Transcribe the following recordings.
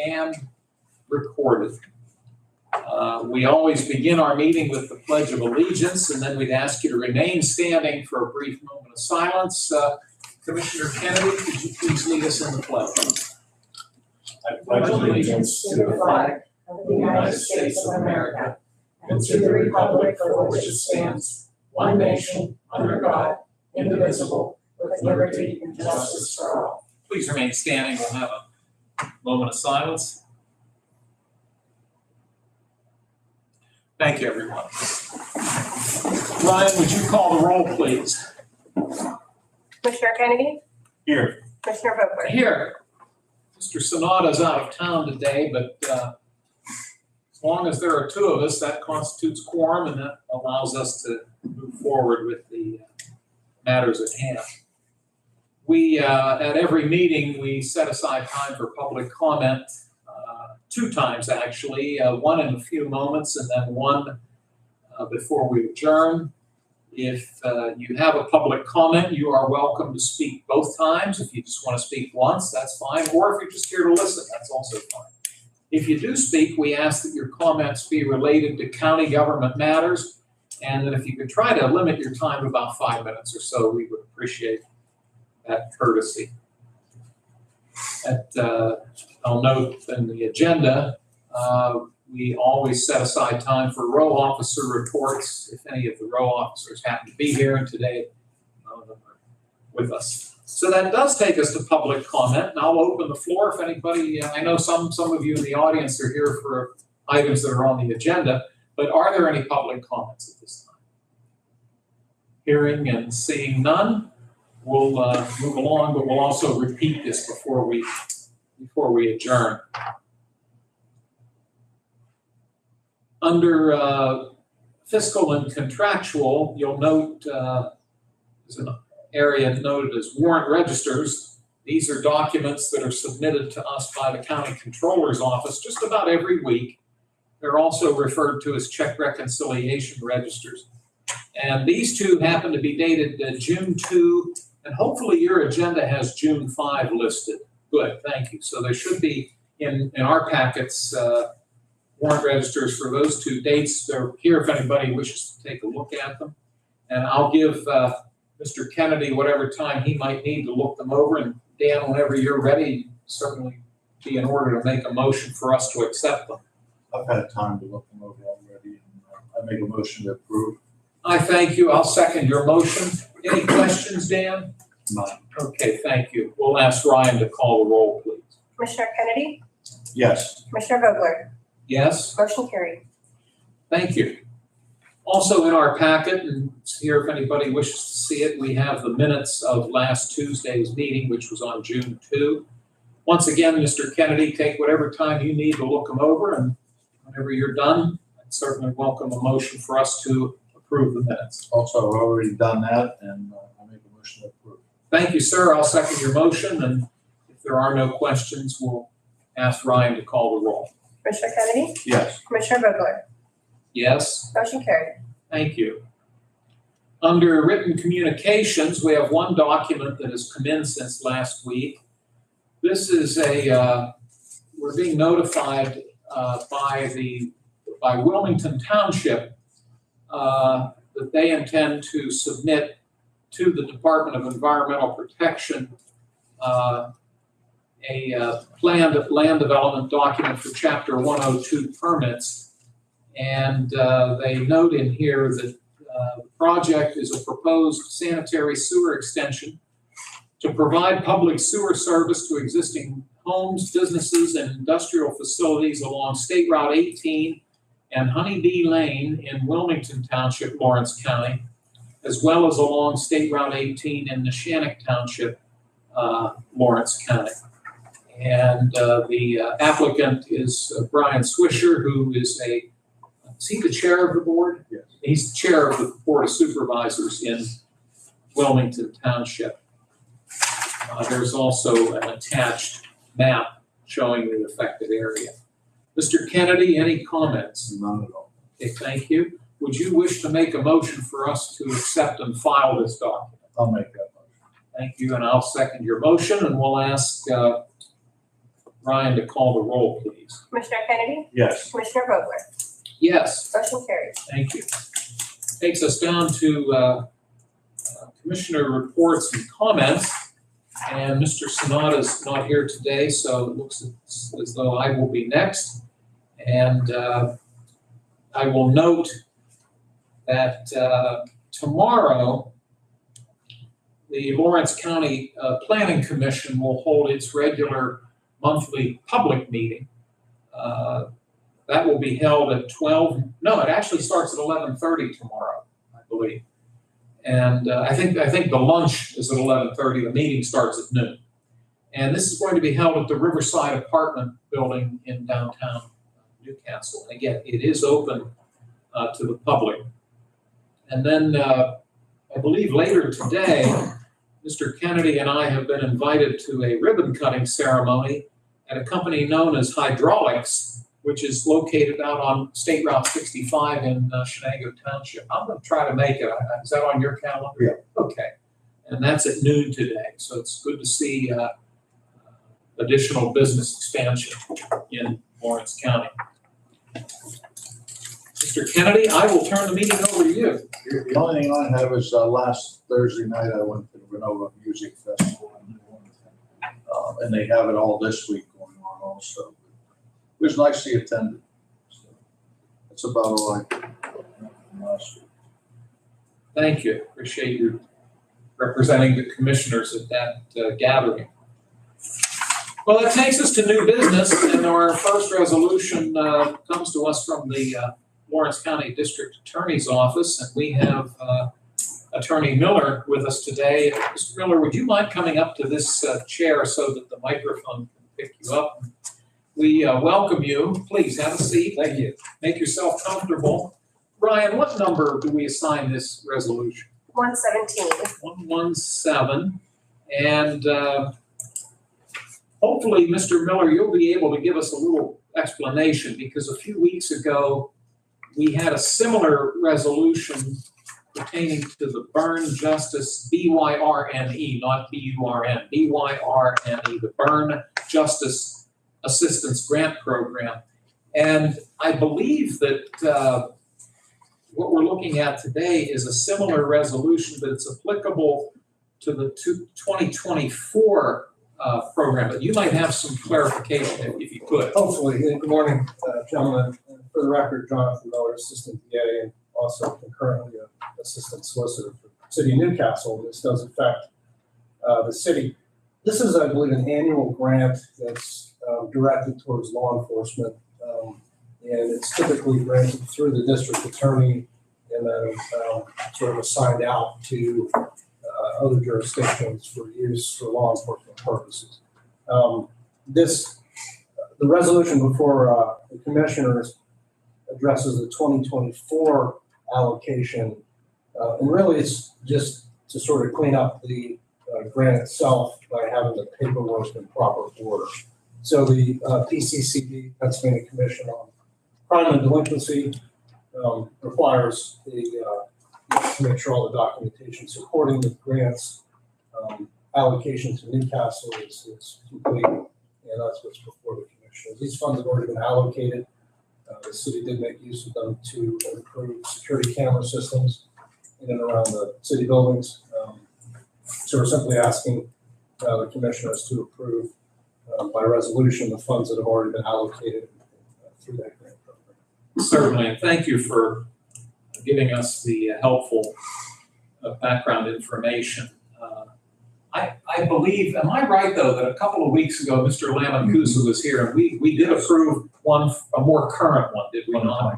and recorded. We always begin our meeting with the Pledge of Allegiance, and then we'd ask you to remain standing for a brief moment of silence. Commissioner Kennedy, could you please lead us in the pledge? I pledge allegiance to the flag of the United States of America and to the republic for which it stands, one nation, under God, indivisible, with liberty and justice for all. Please remain standing. We'll have a moment of silence. Thank you, everyone. Ryan, would you call the roll, please? Commissioner Kennedy? Here. Commissioner Vogler? Here. Mr. Sonata's out of town today, but as long as there are two of us, that constitutes quorum, and that allows us to move forward with the matters at hand. We, at every meeting, we set aside time for public comment, two times actually, one in a few moments and then one before we adjourn. If you have a public comment, you are welcome to speak both times. If you just want to speak once, that's fine. Or if you're just here to listen, that's also fine. If you do speak, we ask that your comments be related to county government matters, and that if you could try to limit your time to about 5 minutes or so, we would appreciate that courtesy. I'll note in the agenda, we always set aside time for row officer reports if any of the row officers happen to be here, and today none of them are with us. So that does take us to public comment, and I'll open the floor if anybody, I know some of you in the audience are here for items that are on the agenda, but are there any public comments at this time? Hearing and seeing none, we'll move along, but we'll also repeat this before we adjourn. Under fiscal and contractual, you'll note there's an area noted as warrant registers. These are documents that are submitted to us by the county controller's office just about every week. They're also referred to as check reconciliation registers. And these two happen to be dated June 2, and hopefully your agenda has June 5 listed. Good, thank you. So there should be in our packets warrant registers for those two dates. They're here if anybody wishes to take a look at them. And I'll give Mr. Kennedy whatever time he might need to look them over. And Dan, whenever you're ready, certainly be in order to make a motion for us to accept them. I've had time to look them over already, and I make a motion to approve. I thank you. I'll second your motion. Any questions, Dan? None. Okay, thank you. We'll ask Ryan to call the roll, please. Commissioner Kennedy? Yes. Commissioner Vogler? Yes? Motion carried. Thank you. Also in our packet, and here if anybody wishes to see it, we have the minutes of last Tuesday's meeting, which was on June 2. Once again, Mr. Kennedy, take whatever time you need to look them over, and whenever you're done, I'd certainly welcome a motion for us to approve the minutes. Also, I've already done that, and I make a motion to approve. Thank you, sir. I'll second your motion, and if there are no questions, we'll ask Ryan to call the roll. Commissioner Kennedy? Yes. Commissioner Vogler? Yes? Motion carried. Thank you. Under written communications, we have one document that has come in since last week. This is we're being notified by Wilmington Township that they intend to submit to the Department of Environmental Protection a planned land development document for Chapter 102 permits. And they note in here that the project is a proposed sanitary sewer extension to provide public sewer service to existing homes, businesses, and industrial facilities along State Route 18 and Honeybee Lane in Wilmington Township, Lawrence County, as well as along State Route 18 in Neshannock Township, Lawrence County. And the applicant is Brian Swisher, who is is he the chair of the board? Yes. He's the chair of the Board of Supervisors in Wilmington Township. There's also an attached map showing the affected area. Mr. Kennedy, any comments? None at all. Okay, thank you. Would you wish to make a motion for us to accept and file this document? I'll make that motion. Thank you, and I'll second your motion, and we'll ask Ryan to call the roll, please. Commissioner Kennedy? Yes. Commissioner Vogler? Yes, Motion carries. thank you. Takes us down to commissioner reports and comments. And Mr. Sonata's not here today, so it looks as though I will be next. And I will note that tomorrow, the Lawrence County Planning Commission will hold its regular monthly public meeting. That will be held at 12. No, it actually starts at 11:30 tomorrow, I believe. And I think the lunch is at 11:30. The meeting starts at noon. And this is going to be held at the Riverside Apartment Building in downtown Newcastle. And again, it is open to the public. And then I believe later today, Mr. Kennedy and I have been invited to a ribbon cutting ceremony at a company known as Hydraulics, which is located out on State Route 65 in Shenango Township. I'm going to try to make it. Is that on your calendar? Yeah. Okay. And that's at noon today. So it's good to see additional business expansion in Lawrence County. Mr. Kennedy, I will turn the meeting over to you. The only thing I have is last Thursday night I went to the Renova Music Festival in New Orleans. And they have it all this week going on also. It was nicely attended. So that's about all I can from last week. Thank you. Appreciate you representing the commissioners at that gathering. Well, that takes us to new business, and our first resolution comes to us from the Lawrence County District Attorney's Office, and we have Attorney Miller with us today. Mr. Miller, would you mind coming up to this chair so that the microphone can pick you up? We welcome you. Please have a seat. Thank you. Make yourself comfortable. Brian, what number do we assign this resolution? 117. 117. And hopefully, Mr. Miller, you'll be able to give us a little explanation, because a few weeks ago, we had a similar resolution pertaining to the Burn Justice, BYRNE, not BURN, BYRNE, the Burn Justice Assistance Grant Program. And I believe that what we're looking at today is a similar resolution, but it's applicable to the 2024 program. But you might have some clarification if you could. Hopefully. Good morning, gentlemen. For the record, Jonathan Miller, Assistant DA, and also concurrently Assistant Solicitor for the City of Newcastle. This does affect the city. This is, I believe, an annual grant that's directed towards law enforcement, and it's typically granted through the district attorney and then sort of assigned out to other jurisdictions for use for law enforcement purposes. The resolution before the commissioners addresses the 2024 allocation, and really it's just to sort of clean up the grant itself by having the paperwork in proper order. So the PCCD, Pennsylvania Commission on Crime and Delinquency, requires to make sure all the documentation supporting the grants allocation to Newcastle is complete, and that's what's before the commissioners. These funds have already been allocated. The city did make use of them to improve security camera systems in and around the city buildings. So we're simply asking the commissioners to approve by resolution the funds that have already been allocated through that grant program. Certainly, and thank you for giving us the helpful background information. I believe, am I right though, that a couple of weeks ago, Mr. Lamancusa was here and we did approve a more current one, did we not?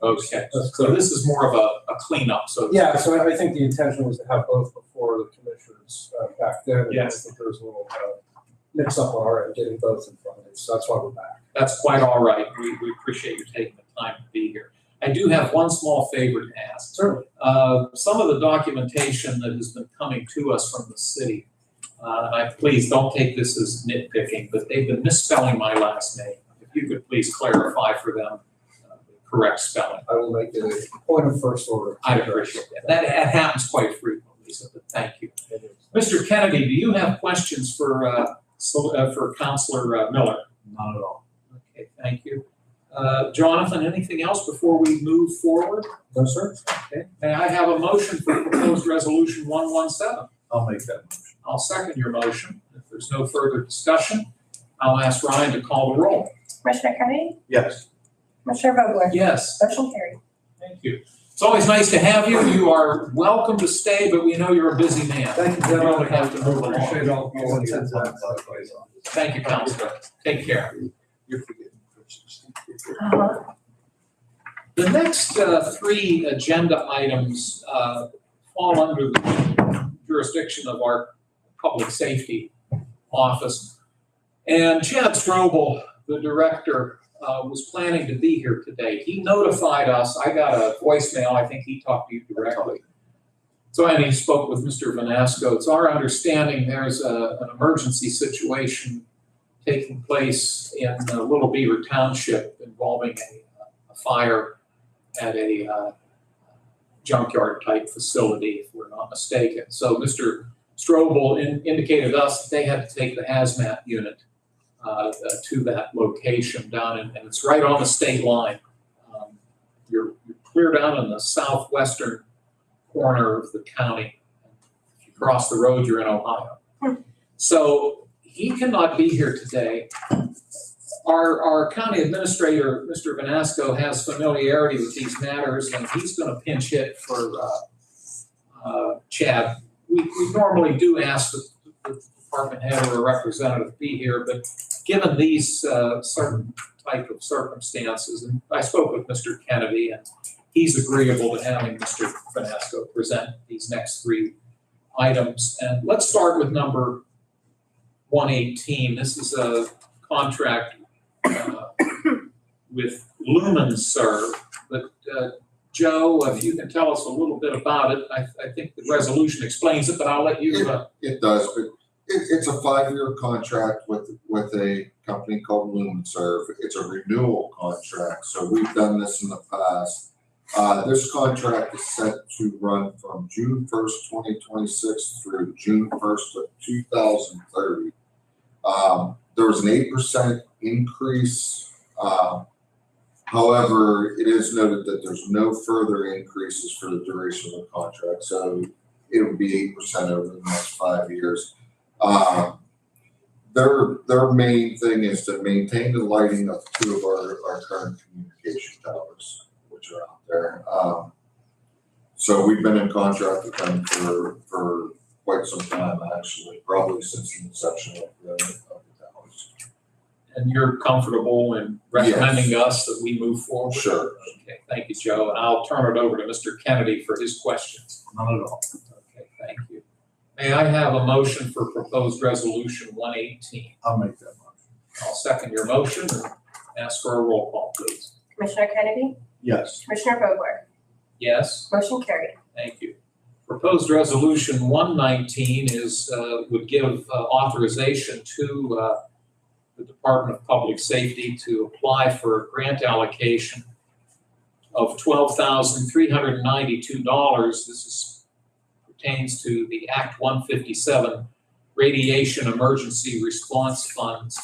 Okay, so this is more of a cleanup, so. Yeah, so I think the intention was to have both before the commissioners back then. And Yes. I think there was a little mix up on our end getting both in front of you, so that's why we're back. That's quite all right. We appreciate you taking the time to be here. I do have one small favor to ask. Certainly. Some of the documentation that has been coming to us from the city, please don't take this as nitpicking, but they've been misspelling my last name. If you could please clarify for them the correct spelling. I will make it a point of first order. I'd appreciate that. That happens quite frequently, so thank you. Mr. Kennedy, do you have questions for Councilor Miller? Not at all. Okay, thank you. Jonathan, anything else before we move forward? No, sir. Okay. May I have a motion for proposed resolution 117? I'll make that motion. I'll second your motion. If there's no further discussion, I'll ask Ryan to call the roll. Commissioner Kennedy? Yes. Commissioner Vogler? Yes. Motion carried. Thank you. It's always nice to have you. You are welcome to stay, but we know you're a busy man. Thank you, You gentlemen. only have to move along. Appreciate all your intent. Thank you, Counselor. Take care. You're forgetting Christmas. The next three agenda items fall under the jurisdiction of our Public Safety Office. And Chad Strobel, the director, was planning to be here today. He notified us. I got a voicemail. I think he talked to you directly. So and he spoke with Mr. Vanasco. It's our understanding there's an emergency situation taking place in Little Beaver Township involving a fire at a junkyard type facility, if we're not mistaken. So Mr. Strobel indicated to us that they had to take the hazmat unit to that location down and it's right on the state line. You're clear down in the southwestern corner of the county. If you cross the road, you're in Ohio. So he cannot be here today. Our county administrator, Mr. Vanasco, has familiarity with these matters and he's going to pinch hit for Chad. We normally do ask the department head or a representative to be here, but given these certain type of circumstances, and I spoke with Mr. Kennedy and he's agreeable to having Mr. Vanasco present these next three items. And let's start with number 118. This is a contract with LumenServe. But Joe, if you can tell us a little bit about it, I think the resolution explains it, but I'll let you. It does, but it's a 5-year contract with a company called LumenServe. It's a renewal contract, so we've done this in the past. This contract is set to run from June 1st, 2026 through June 1st of 2030. There was an 8% increase. However, it is noted that there's no further increases for the duration of the contract, so it would be 8% over the next 5 years. Their main thing is to maintain the lighting of 2 of our current communication towers, which are out there. So we've been in contract with them for quite some time, actually, probably since the inception of the towers. And you're comfortable in recommending us that we move forward? Sure. Okay, thank you, Joe. And I'll turn it over to Mr. Kennedy for his questions. Not at all. Okay, thank you. May I have a motion for proposed resolution 118? I'll make that motion. I'll second your motion and ask for a roll call, please. Commissioner Kennedy? Yes. Commissioner Vogler? Yes? Motion carried. Thank you. Proposed resolution 119 would give authorization to the Department of Public Safety to apply for a grant allocation of $12,392. This pertains to the Act 157 Radiation Emergency Response Funds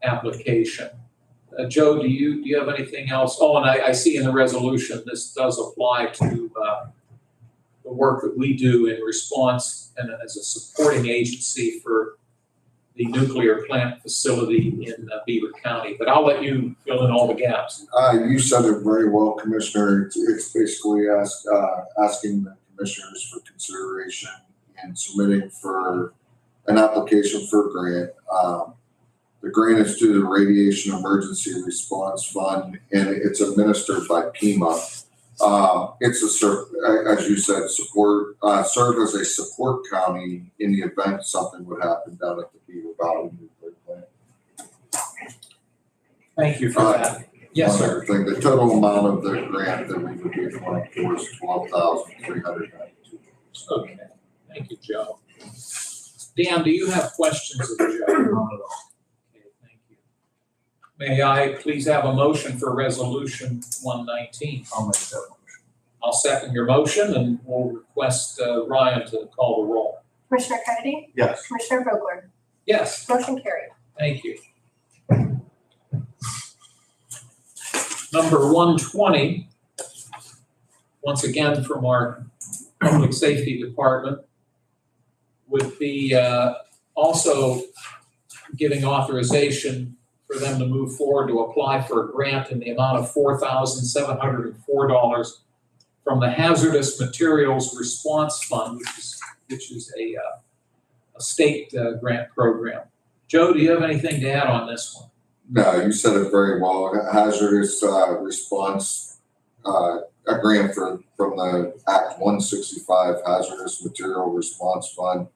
application. Joe, do you have anything else? Oh, and I see in the resolution this does apply to the work that we do in response and as a supporting agency for the nuclear plant facility in Beaver County. But I'll let you fill in all the gaps. You said it very well, Commissioner. It's basically asking the commissioners for consideration and submitting for an application for a grant. The grant is to the Radiation Emergency Response Fund, and it's administered by PEMA. It's as you said, serve as a support county in the event something would happen down at the Beaver Valley nuclear plant. Thank you for that. Yes, sir. Everything. The total amount of the grant that we would be applying for is $12,392. Okay. Thank you, Joe. Dan, do you have questions of Joe? Not at all. Okay, thank you. May I please have a motion for resolution 119? I'll make that motion. I'll second your motion and we'll request Ryan to call the roll. Commissioner Kennedy? Yes. Commissioner Vogler? Yes, Motion carried. thank you. Number 120, once again from our Public Safety Department, would be also giving authorization for them to move forward to apply for a grant in the amount of $4,704 from the Hazardous Materials Response Fund, which is a state grant program. Joe, do you have anything to add on this one? No, you said it very well. Hazardous response, a grant from the Act 165 Hazardous Material Response Fund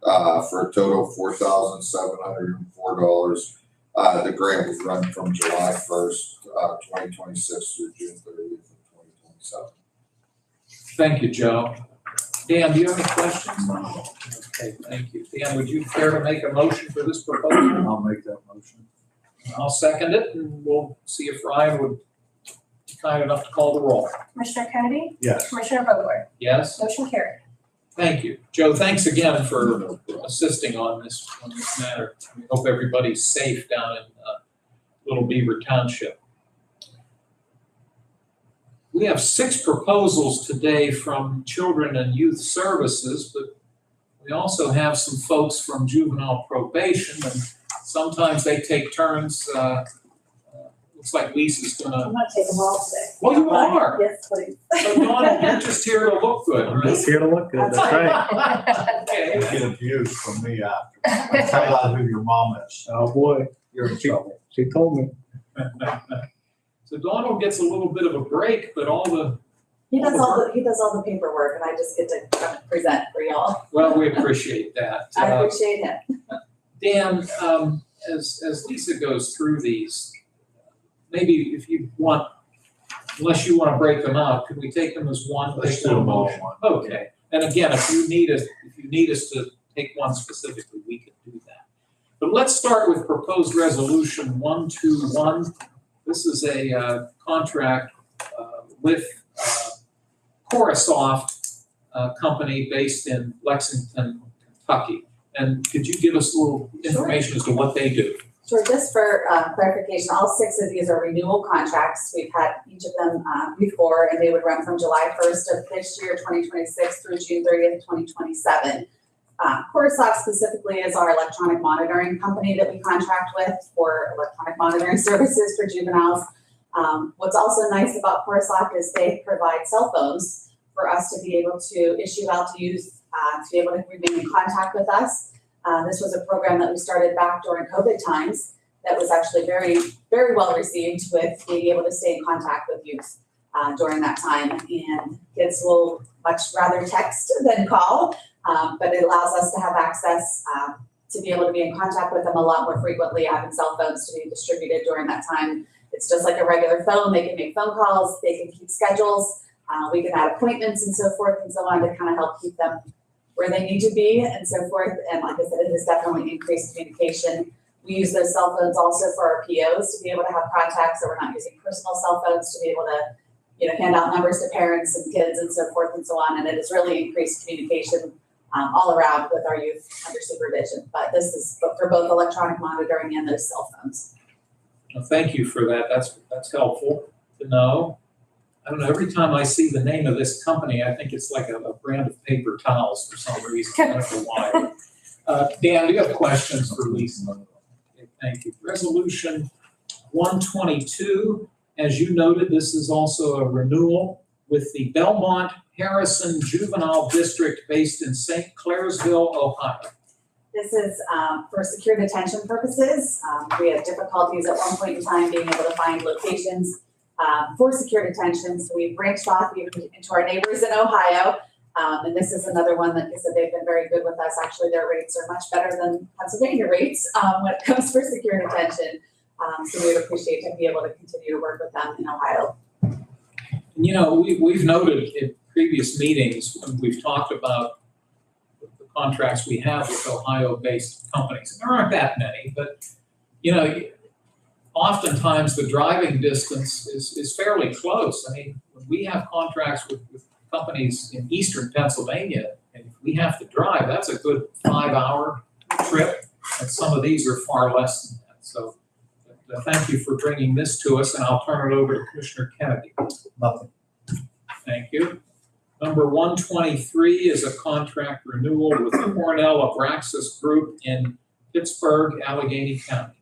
for a total of $4,704. The grant was run from July 1st, 2026 through June 30th of 2027. Thank you, Joe. Dan, do you have any questions? Okay, thank you. Dan, would you care to make a motion for this proposal? I'll make that motion. I'll second it, and we'll see if Ryan would be kind enough to call the roll. Commissioner Kennedy? Yes. Commissioner Vogler? Yes? Motion carried. Thank you. Joe, thanks again for assisting on this matter. We hope everybody's safe down in Little Beaver Township. We have 6 proposals today from Children and Youth Services, but we also have some folks from juvenile probation, and sometimes they take turns. Looks like Lisa's gonna. I'm gonna take them all today. Well, you are. Yes, please. So Donna, you're just here to look good, I'm right? just here to look good, that's right. Okay. You get abused from me after. I find out who your mom is. Oh, boy, You're in trouble. she told me. So Donald gets a little bit of a break, but He does all the paperwork and I just get to come and present for y'all. well, we appreciate that. I appreciate it. Dan, as Lisa goes through these, maybe if you want, unless you want to break them out, could we take them as one? Let's take do them all motion? one. Okay, and again, if you need us to take one specifically, we can do that. But let's start with proposed resolution 121. This is a contract with Corisoft company based in Lexington, Kentucky. And could you give us a little information as to what they do? Sure, just for clarification, all 6 of these are renewal contracts. We've had each of them before, and they would run from July 1st of this year, 2026, through June 30th, 2027. Corisoft specifically is our electronic monitoring company that we contract with for electronic monitoring services for juveniles. What's also nice about Corisoft is they provide cell phones for us to be able to issue out to youth to be able to remain in contact with us. This was a program that we started back during COVID times that was actually very, very well received with being able to stay in contact with youth during that time. And kids will much rather text than call, but it allows us to have access to be able to be in contact with them a lot more frequently, having cell phones to be distributed during that time. It's just like a regular phone. They can make phone calls, they can keep schedules, we can add appointments and so forth and so on to kind of help keep them where they need to be and so forth. And like I said, it has definitely increased communication. We use those cell phones also for our POs to be able to have contacts, so we're not using personal cell phones to be able to, hand out numbers to parents and kids and so forth and so on. And it has really increased communication all around with our youth under supervision. But this is for both electronic monitoring and those cell phones. Well, thank you for that. That's helpful to know. I don't know, every time I see the name of this company, I think it's like a brand of paper towels for some reason. I don't know why. Dan, do you have questions for Lisa? Okay, thank you. Resolution 122, as you noted, this is also a renewal with the Belmont Harrison Juvenile District based in St. Clairsville, Ohio. This is for secure detention purposes. We had difficulties at one point in time being able to find locations for secure detention. So we branched off into our neighbors in Ohio. And this is another one that I said they've been very good with us. Actually, their rates are much better than Pennsylvania rates when it comes for secure detention. So we would appreciate to be able to continue to work with them in Ohio. We've noted in previous meetings when we've talked about the contracts we have with Ohio-based companies. And there aren't that many, but oftentimes the driving distance is fairly close. I mean, when we have contracts with companies in eastern Pennsylvania, and if we have to drive, that's a good 5-hour trip, and some of these are far less than that. So thank you for bringing this to us, and I'll turn it over to Commissioner Kennedy. Nothing. Thank you. Number 123 is a contract renewal with Cornell Abraxas Group in Pittsburgh, Allegheny County.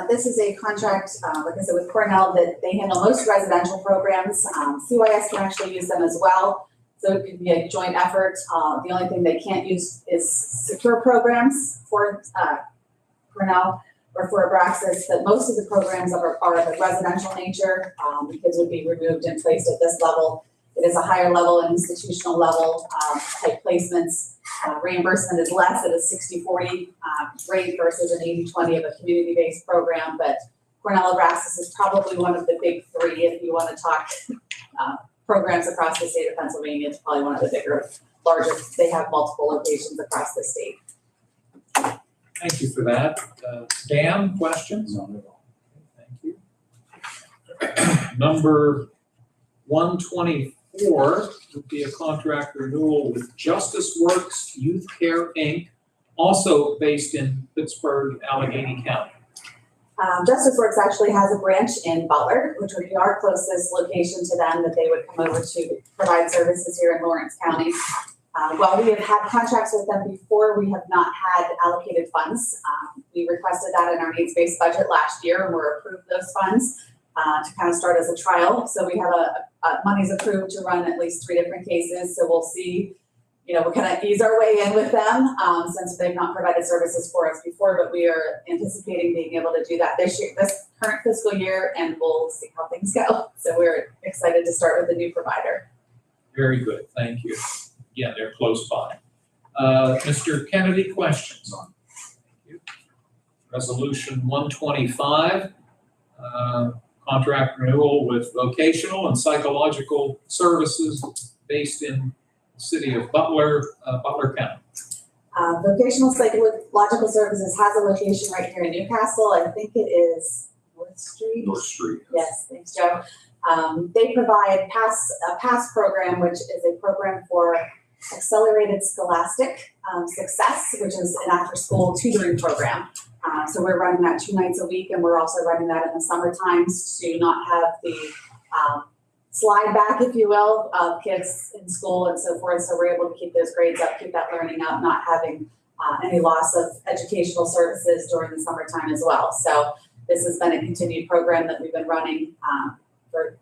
This is a contract, like I said, with Cornell, that they handle most residential programs. CYS can actually use them as well, so it could be a joint effort. The only thing they can't use is secure programs for Cornell or for Abraxas, but most of the programs are of a residential nature. The kids would be removed and placed at this level. It is a higher level and institutional level type placements. Reimbursement is less at a 60-40 rate versus an 80-20 of a community-based program, but Cornell Abraxas is probably one of the big three if you want to talk programs across the state of Pennsylvania. It's probably one of the bigger, larger. They have multiple locations across the state. Thank you for that. Dan, questions? None at all. Thank you. Number 124 would be a contract renewal with Justice Works Youth Care, Inc., also based in Pittsburgh, Allegheny County. Justice Works actually has a branch in Butler, which would be our closest location to them that they would come over to provide services here in Lawrence County. While we have had contracts with them before, we have not had allocated funds. We requested that in our needs-based budget last year and were approved those funds to kind of start as a trial. So we have money's approved to run at least 3 different cases. So we'll see, we'll kind of ease our way in with them since they've not provided services for us before, but we are anticipating being able to do that this current fiscal year, and we'll see how things go. So we're excited to start with a new provider. Very good, thank you. Yeah, they're close by. Mr. Kennedy, questions on? Thank you. Resolution 125, contract renewal with vocational and psychological services based in the city of Butler, Butler County. Vocational Psychological Services has a location right here in Newcastle. I think it is North Street. North Street. Yes, thanks, Joe. They provide a PASS program, which is a program for accelerated scholastic success, which is an after-school tutoring program. So we're running that 2 nights a week, and we're also running that in the summer times to not have the slide back, if you will, of kids in school and so forth. So we're able to keep those grades up, keep that learning up, not having any loss of educational services during the summertime as well. So this has been a continued program that we've been running for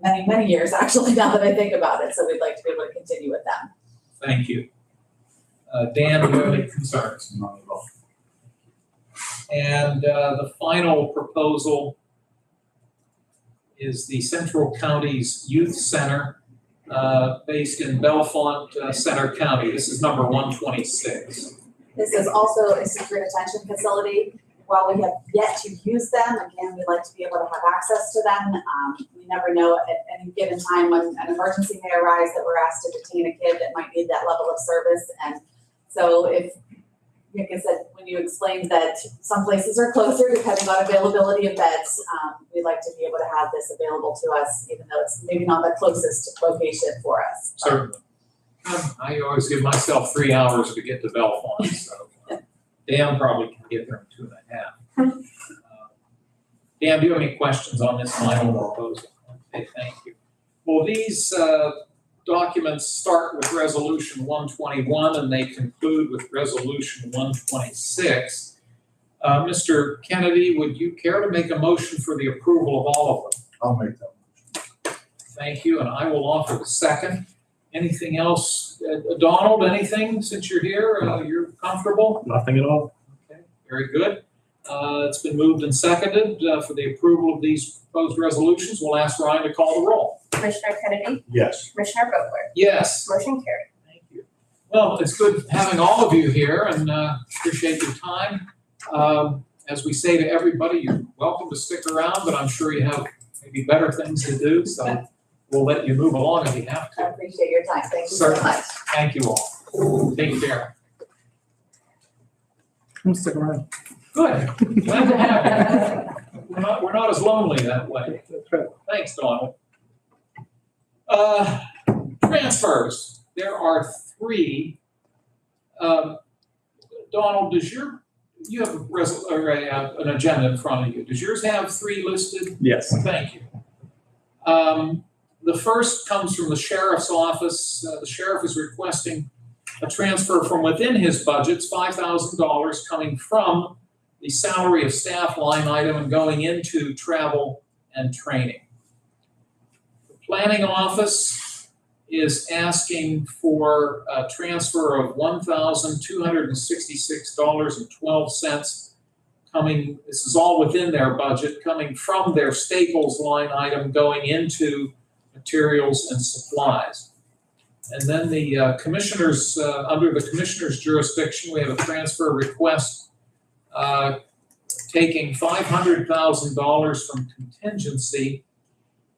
many, many years, actually, now that I think about it. So we'd like to be able to continue with them. Thank you. Dan, do you have any concerns? None at all. And the final proposal is the Central Counties Youth Center based in Bellefonte Center County. This is number 126. This is also a secure detention facility. While we have yet to use them, again, we'd like to be able to have access to them. We never know at any given time when an emergency may arise that we're asked to detain a kid that might need that level of service. And so if, like I said, when you explained that some places are closer depending on availability of beds, we'd like to be able to have this available to us, even though it's maybe not the closest location for us. Certainly. I always give myself 3 hours to get to Bellefonte, so Dan probably can get there in 2.5. Dan, do you have any questions on this final proposal? Okay, thank you. Well, these documents start with Resolution 121 and they conclude with Resolution 126. Mr. Kennedy, would you care to make a motion for the approval of all of them? I'll make that motion. Thank you, and I will offer the second. Anything else? Donald, anything since you're here? You're comfortable? Nothing at all. Okay, very good. It's been moved and seconded for the approval of these proposed resolutions. We'll ask Ryan to call the roll. Commissioner Kennedy? Yes. Commissioner Vogler? Yes. Motion carried. Thank you. Well, it's good having all of you here and appreciate your time. As we say to everybody, you're welcome to stick around, but I'm sure you have maybe better things to do, so we'll let you move along if you have I to. appreciate your time. Thank you so Certainly. much. Thank you all. Take care. I'm sticking around. Good. Glad to have you. We're not as lonely that way. That's right. Thanks, Donald. Transfers. There are 3. Donald, You have an agenda in front of you. Does yours have 3 listed? Yes. Thank you. The first comes from the sheriff's office. The sheriff is requesting a transfer from within his budgets, $5,000 coming from the salary of staff line item and going into travel and training. The planning office is asking for a transfer of $1,266.12 coming, this is all within their budget, coming from their staples line item going into materials and supplies. And then the commissioners, under the commissioner's jurisdiction, we have a transfer request taking $500,000 from contingency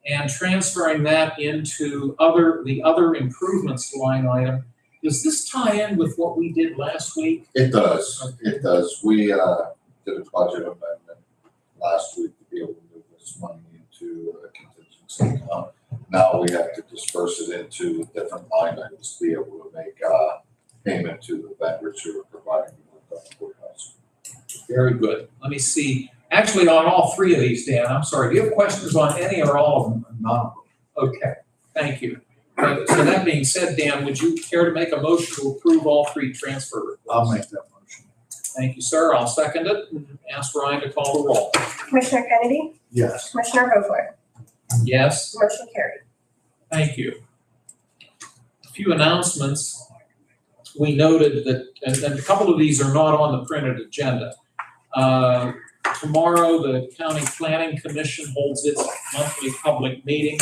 and transferring that into the other improvements line item. Does this tie in with what we did last week? It does, it does. We did a budget amendment last week to be able to move this money into a contingency account. Now we have to disperse it into different line items to be able to make payment to the vendors who are providing the courthouse. Very good. Let me see. Actually, on all 3 of these, Dan, I'm sorry, do you have questions on any or all of them? None. Okay, thank you. So that being said, Dan, would you care to make a motion to approve all 3 transfer requests? I'll make that motion. Thank you, sir. I'll second it and ask Ryan to call the roll. Commissioner Kennedy? Yes. Commissioner Vogler? Yes, Motion carried. thank you. A few announcements. We noted that, and a couple of these are not on the printed agenda. Tomorrow, the County Planning Commission holds its monthly public meeting.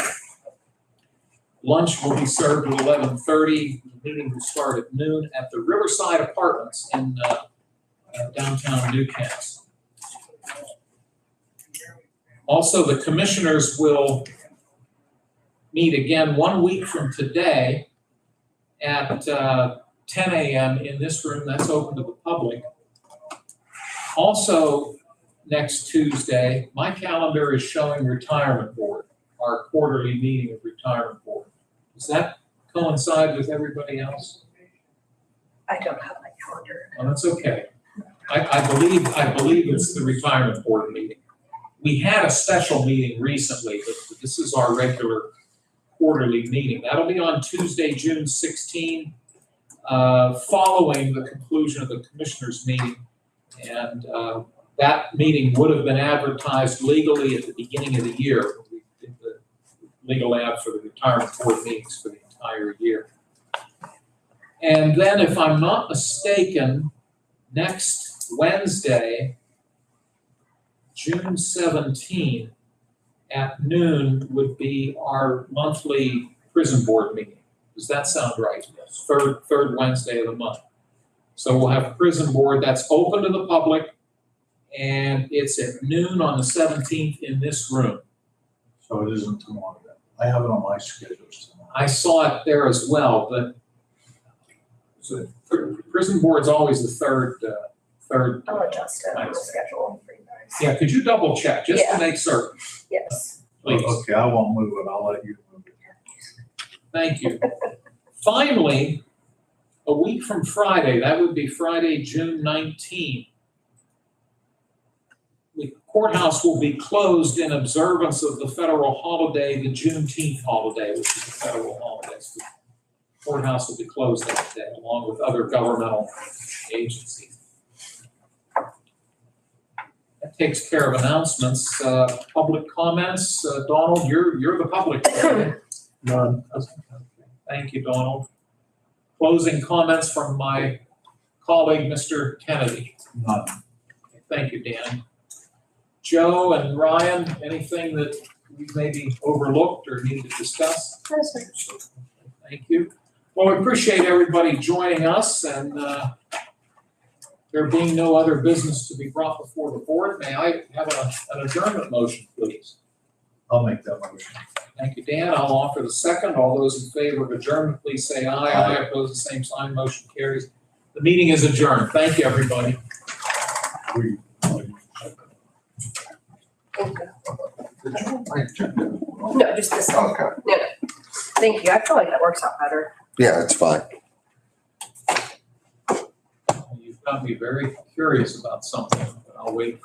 Lunch will be served at 11:30. The meeting will start at noon at the Riverside Apartments in downtown Newcastle. Also, the commissioners will meet again 1 week from today at 10 a.m. in this room. That's open to the public. Also, next Tuesday, my calendar is showing retirement board, our quarterly meeting of retirement board. Does that coincide with everybody else? I don't have my calendar. Well, that's okay. I believe it's the retirement board meeting. We had a special meeting recently, but this is our regular quarterly meeting. That'll be on Tuesday, June 16, following the conclusion of the commissioners' meeting. And that meeting would have been advertised legally at the beginning of the year. We did the legal ad for the retirement board meetings for the entire year. And then, if I'm not mistaken, next Wednesday, June 17 at noon would be our monthly prison board meeting. Does that sound right? Yes. Third Wednesday of the month. So we'll have prison board that's open to the public, and it's at noon on the 17th in this room. So it isn't tomorrow then. I have it on my schedules tomorrow. I saw it there as well, but so prison board's always the third. I'll adjust it on the schedule for you guys. Yeah, could you double check just to Yeah. make certain, Yes. please? Okay, I won't move it. I'll let you move it. Thank you. Finally, a week from Friday, that would be Friday, June 19th, the courthouse will be closed in observance of the federal holiday, the Juneteenth holiday, which is a federal holiday. So the courthouse will be closed that day, along with other governmental agencies. That takes care of announcements. Public comments. Donald, you're the public. None. Thank you, Donald. Closing comments from my colleague, Mr. Kennedy. None. Thank you, Dan. Joe and Ryan, anything that we maybe overlooked or need to discuss? Thank you. Well, we appreciate everybody joining us, and there being no other business to be brought before the board, may I have an adjournment motion, please? I'll make that motion. Thank you, Dan. I'll offer the second. All those in favor of adjournment, please say aye. Aye. Opposed, the same sign. Motion carries. The meeting is adjourned. Thank you, everybody. No, just this one. Okay. No. Thank you. I feel like that works out better. Yeah, it's fine. You've got me very curious about something, but I'll wait